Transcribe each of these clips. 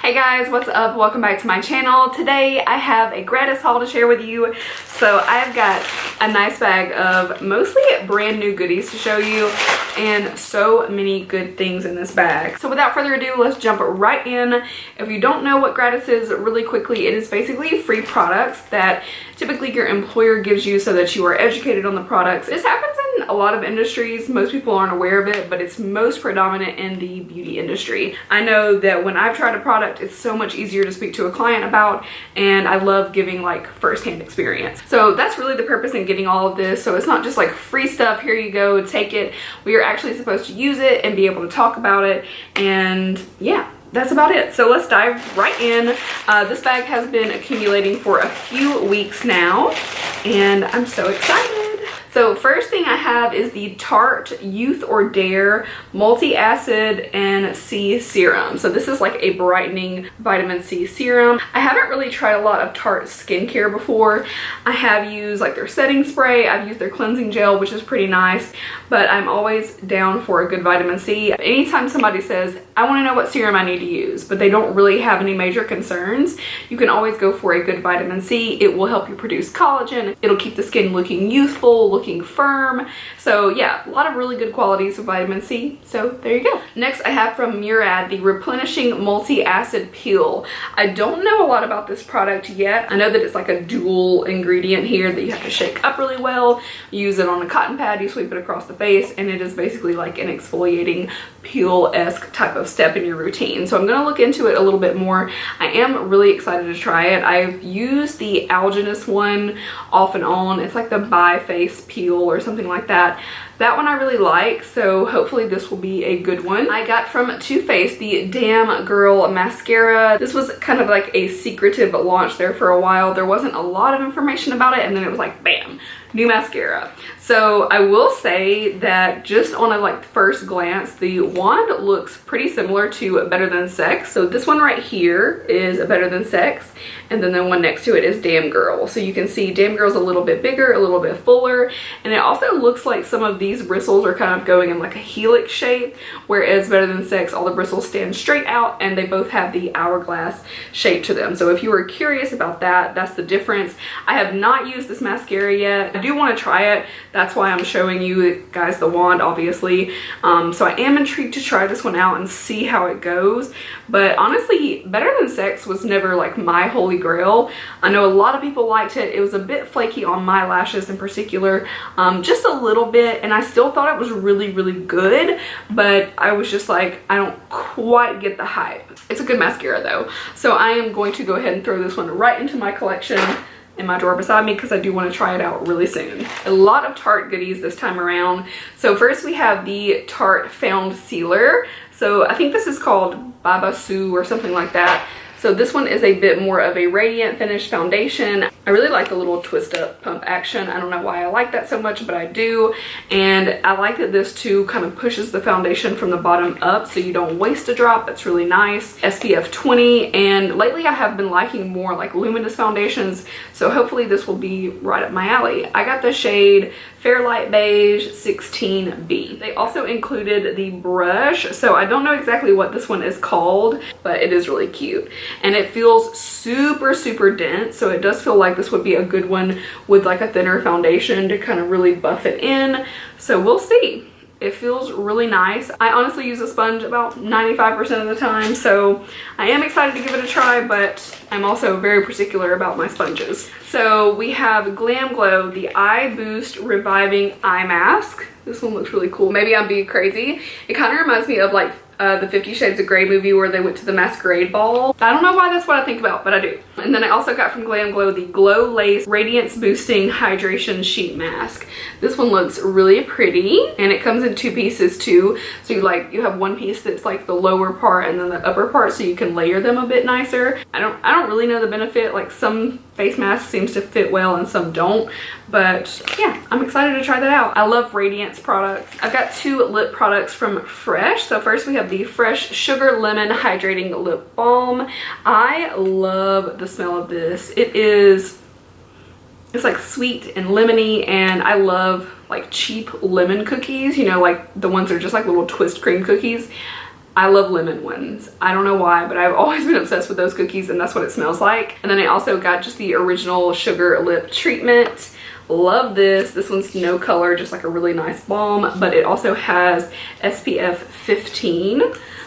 Hey guys, what's up? Welcome back to my channel. Today I have a gratis haul to share with you. So I've got a nice bag of mostly brand new goodies to show you and so many good things in this bag. So without further ado, let's jump right in. If you don't know what gratis is, really quickly, it is basically free products that typically your employer gives you so that you are educated on the products. This happens in a lot of industries. Most people aren't aware of it, but it's most predominant in the beauty industry. I know that when I've tried a product, it's so much easier to speak to a client about, and I love giving like first-hand experience. So that's really the purpose in getting all of this. So it's not just like free stuff, here you go, take it. We are actually supposed to use it and be able to talk about it, and yeah, that's about it. So let's dive right in. This bag has been accumulating for a few weeks now, and I'm so excited. So first thing I have is the Tarte Youth or Dare Multi-Acid and C Serum. So this is like a brightening vitamin C serum. I haven't really tried a lot of Tarte skincare before. I have used like their setting spray. I've used their cleansing gel, which is pretty nice, but I'm always down for a good vitamin C. Anytime somebody says, I want to know what serum I need to use, but they don't really have any major concerns, you can always go for a good vitamin C. It will help you produce collagen. It'll keep the skin looking youthful, looking firm. So yeah, a lot of really good qualities of vitamin C. So there you go. Next I have from Murad the Replenishing Multi-Acid Peel. I don't know a lot about this product yet. I know that it's like a dual ingredient here that you have to shake up really well. You use it on a cotton pad, you sweep it across the face, and it is basically like an exfoliating peel-esque type of step in your routine. So I'm gonna look into it a little bit more. I am really excited to try it. I've used the alginous one off and on. It's like the bi-face peel or something like that. That one I really like, so hopefully this will be a good one. I got from Too Faced the Damn Girl Mascara. This was kind of like a secretive launch there for a while. There wasn't a lot of information about it, and then it was like, bam, new mascara. So I will say that just on a like first glance, the wand looks pretty similar to Better Than Sex. So this one right here is Better Than Sex, and then the one next to it is Damn Girl. So you can see Damn Girl's a little bit bigger, a little bit fuller, and it also looks like some of these bristles are kind of going in like a helix shape, whereas Better Than Sex, all the bristles stand straight out and they both have the hourglass shape to them. So if you were curious about that, that's the difference. I have not used this mascara yet. I do want to try it. That's why I'm showing you guys the wand, obviously. So I am intrigued to try this one out and see how it goes. But honestly, Better Than Sex was never like my holy grail. I know a lot of people liked it. It was a bit flaky on my lashes in particular, just a little bit, and I still thought it was really, really good, but I was just like, I don't quite get the hype. It's a good mascara though. So I am going to go ahead and throw this one right into my collection in my drawer beside me because I do want to try it out really soon. A lot of Tarte goodies this time around. So first we have the Tarte Found Sealer. So I think this is called Baba Sue or something like that. So this one is a bit more of a radiant finish foundation. I really like the little twist up pump action. I don't know why I like that so much, but I do. And I like that this too kind of pushes the foundation from the bottom up so you don't waste a drop. That's really nice. SPF 20, and lately I have been liking more like luminous foundations, so hopefully this will be right up my alley. I got the shade Fairlight Beige 16B. They also included the brush, so I don't know exactly what this one is called, but it is really cute. And it feels super, super dense, so it does feel like this would be a good one with like a thinner foundation to kind of really buff it in. So we'll see. It feels really nice. I honestly use a sponge about 95% of the time, so I am excited to give it a try, but I'm also very particular about my sponges. So we have Glam Glow, the Eye Boost Reviving Eye Mask. This one looks really cool. Maybe I'm being crazy. It kind of reminds me of like the 50 Shades of Grey movie where they went to the masquerade ball. I don't know why that's what I think about, but I do. And then I also got from Glam Glow the Glow Lace Radiance Boosting Hydration Sheet Mask. This one looks really pretty, and it comes in two pieces too. So you have one piece that's like the lower part and then the upper part, so you can layer them a bit nicer. I don't really know the benefit. Like some face masks seems to fit well and some don't, but yeah, I'm excited to try that out. I love Radiance products. I've got two lip products from Fresh. So first we have the Fresh Sugar Lemon Hydrating Lip Balm. I love the smell of this. It's like sweet and lemony, and I love like cheap lemon cookies, you know, like the ones that are just like little twist cream cookies. I love lemon ones. I don't know why, but I've always been obsessed with those cookies, and that's what it smells like. And then I also got just the original sugar lip treatment. Love this. This one's no color, just like a really nice balm, but it also has SPF 15.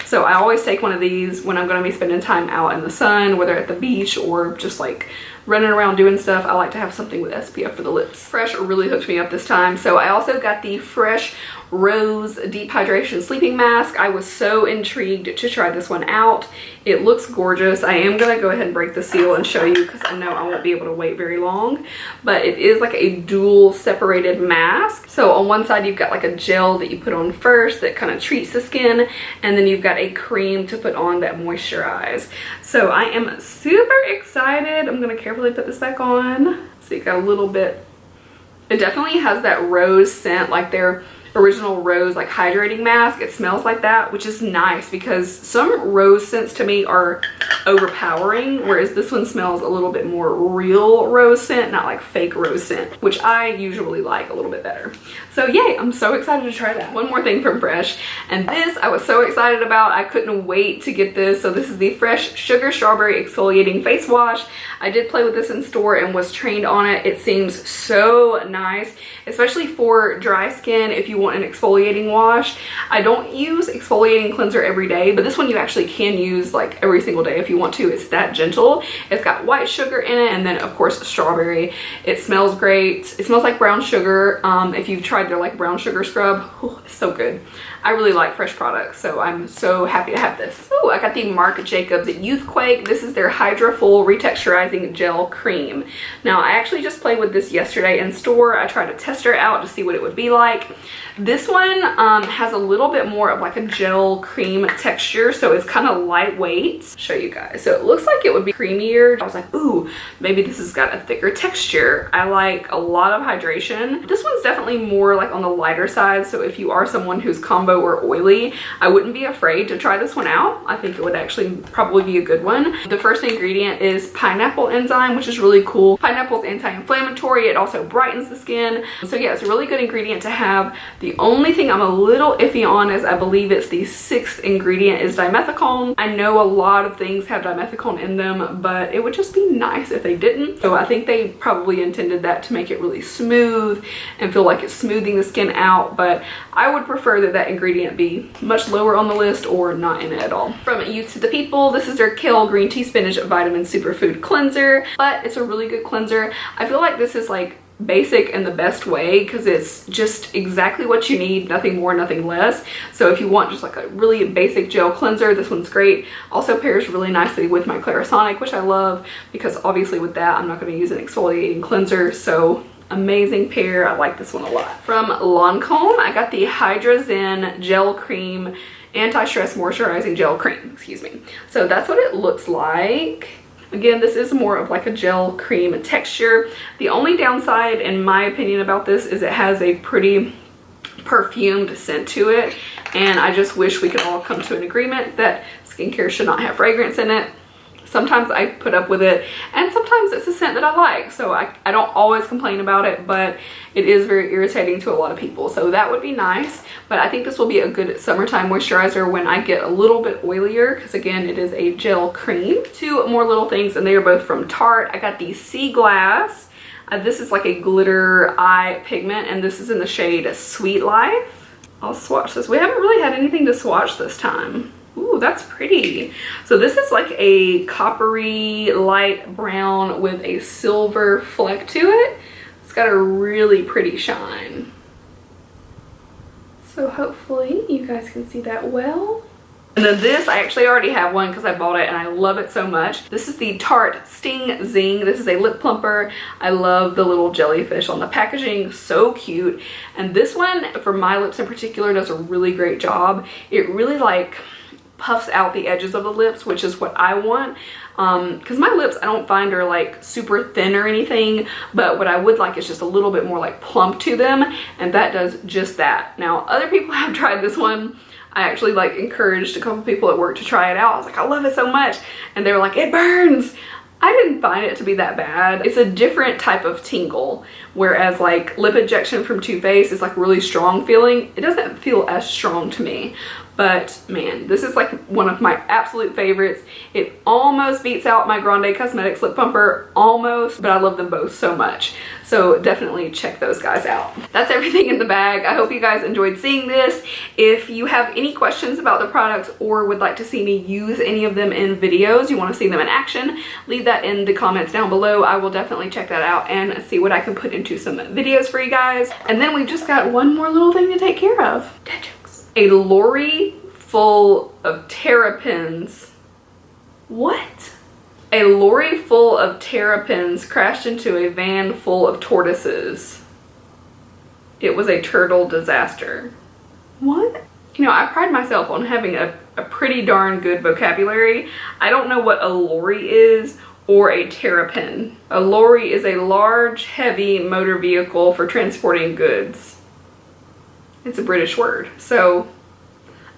So I always take one of these when I'm going to be spending time out in the sun, whether at the beach or just like running around doing stuff. I like to have something with SPF for the lips. Fresh really hooked me up this time. So I also got the Fresh Rose Deep Hydration Sleeping Mask. I was so intrigued to try this one out. It looks gorgeous. I am gonna go ahead and break the seal and show you because I know I won't be able to wait very long. But it is like a dual separated mask. So on one side you've got like a gel that you put on first that kind of treats the skin, and then you've got a cream to put on that moisturize. So I am super excited. I'm gonna carefully put this back on. So you got a little bit. It definitely has that rose scent, like their original rose like hydrating mask. It smells like that, which is nice because some rose scents to me are overpowering, whereas this one smells a little bit more real rose scent, not like fake rose scent, which I usually like a little bit better. So yay, I'm so excited to try that. One more thing from Fresh, and this I was so excited about. I couldn't wait to get this. So this is the Fresh Sugar Strawberry Exfoliating Face Wash. I did play with this in store and was trained on it. It seems so nice, especially for dry skin. If you want an exfoliating wash, I don't use exfoliating cleanser every day, but this one you actually can use like every single day if you want to. It's that gentle. It's got white sugar in it, and then of course strawberry. It smells great. It smells like brown sugar. If you've tried their like brown sugar scrub, oh, it's so good. I really like Fresh products, so I'm so happy to have this. Oh, I got the Marc Jacobs Youthquake. This is their Hydra Full Retexturizing Gel Cream. Now, I actually just played with this yesterday in store. I tried to test her out to see what it would be like. This one has a little bit more of like a gel cream texture, so it's kind of lightweight. Show you guys. So it looks like it would be creamier. I was like, ooh, maybe this has got a thicker texture. I like a lot of hydration. This one's definitely more like on the lighter side, so if you are someone who's combo or oily, I wouldn't be afraid to try this one out. I think it would actually probably be a good one. The first ingredient is pineapple enzyme, which is really cool. Pineapple is anti-inflammatory. It also brightens the skin. So yeah, it's a really good ingredient to have. The only thing I'm a little iffy on is I believe it's the 6th ingredient is dimethicone. I know a lot of things have dimethicone in them, but it would just be nice if they didn't. So I think they probably intended that to make it really smooth and feel like it's smoothing the skin out, but I would prefer that that ingredient be much lower on the list or not in it at all. From Youth to the People, this is their Kale Green Tea Spinach Vitamin Superfood Cleanser, but it's a really good cleanser. I feel like this is like basic in the best way because it's just exactly what you need, nothing more, nothing less. So if you want just like a really basic gel cleanser, this one's great. Also pairs really nicely with my Clarisonic, which I love because obviously with that I'm not going to use an exfoliating cleanser, so amazing pair. I like this one a lot. From Lancome, I got the Hydra Zen Gel Cream Anti-Stress Moisturizing Gel Cream, excuse me. So that's what it looks like. Again, this is more of like a gel cream texture. The only downside, in my opinion, about this is it has a pretty perfumed scent to it, and I just wish we could all come to an agreement that skincare should not have fragrance in it. Sometimes I put up with it, and sometimes it's a scent that I like, so I don't always complain about it, but it is very irritating to a lot of people, so that would be nice. But I think this will be a good summertime moisturizer when I get a little bit oilier, because again, it is a gel cream. 2 more little things, and they are both from Tarte. I got the Sea Glass. This is like a glitter eye pigment, and this is in the shade Sweet Life. I'll swatch this. We haven't really had anything to swatch this time. Ooh, that's pretty. So this is like a coppery light brown with a silver fleck to it. It's got a really pretty shine. So hopefully you guys can see that well. And then this, I actually already have one because I bought it and I love it so much. This is the Tarte Sting Zing. This is a lip plumper. I love the little jellyfish on the packaging, so cute. And this one, for my lips in particular, does a really great job. It really like puffs out the edges of the lips, which is what I want, because my lips I don't find are like super thin or anything, but what I would like is just a little bit more like plump to them, and that does just that. Now other people have tried this one. I actually like encouraged a couple people at work to try it out. I was like, I love it so much, and they were like, it burns. I didn't find it to be that bad. It's a different type of tingle, whereas like lip injection from Too Faced is like really strong feeling. It doesn't feel as strong to me, But man, this is like one of my absolute favorites. It almost beats out my Grande Cosmetics lip pumper, almost, but I love them both so much. So definitely check those guys out. That's everything in the bag. I hope you guys enjoyed seeing this. If you have any questions about the products or would like to see me use any of them in videos, you want to see them in action, leave that in the comments down below. I will definitely check that out and see what I can put into some videos for you guys. And then we've just got one more little thing to take care of. Dad jokes. A lorry full of terrapins. What? A lorry full of terrapins crashed into a van full of tortoises. It was a turtle disaster. What? You know, I pride myself on having a pretty darn good vocabulary. I don't know what a lorry is or a terrapin. A lorry is a large, heavy motor vehicle for transporting goods. It's a British word. So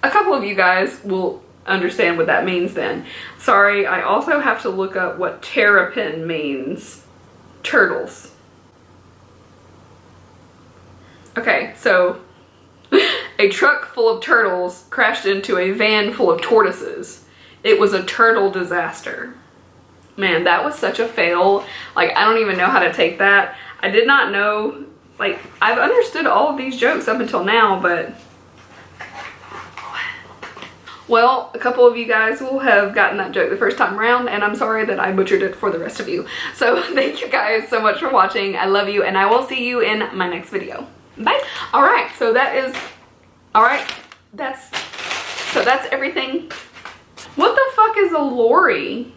a couple of you guys will understand what that means then. Sorry, I also have to look up what terrapin means. Turtles. Okay, so a truck full of turtles crashed into a van full of tortoises. It was a turtle disaster. Man, that was such a fail. Like, I don't even know how to take that. I did not know, like, I've understood all of these jokes up until now, but well, a couple of you guys will have gotten that joke the first time around, and I'm sorry that I butchered it for the rest of you. So thank you guys so much for watching. I love you, and I will see you in my next video. Bye. All right, so that's everything. What the fuck is a lorry?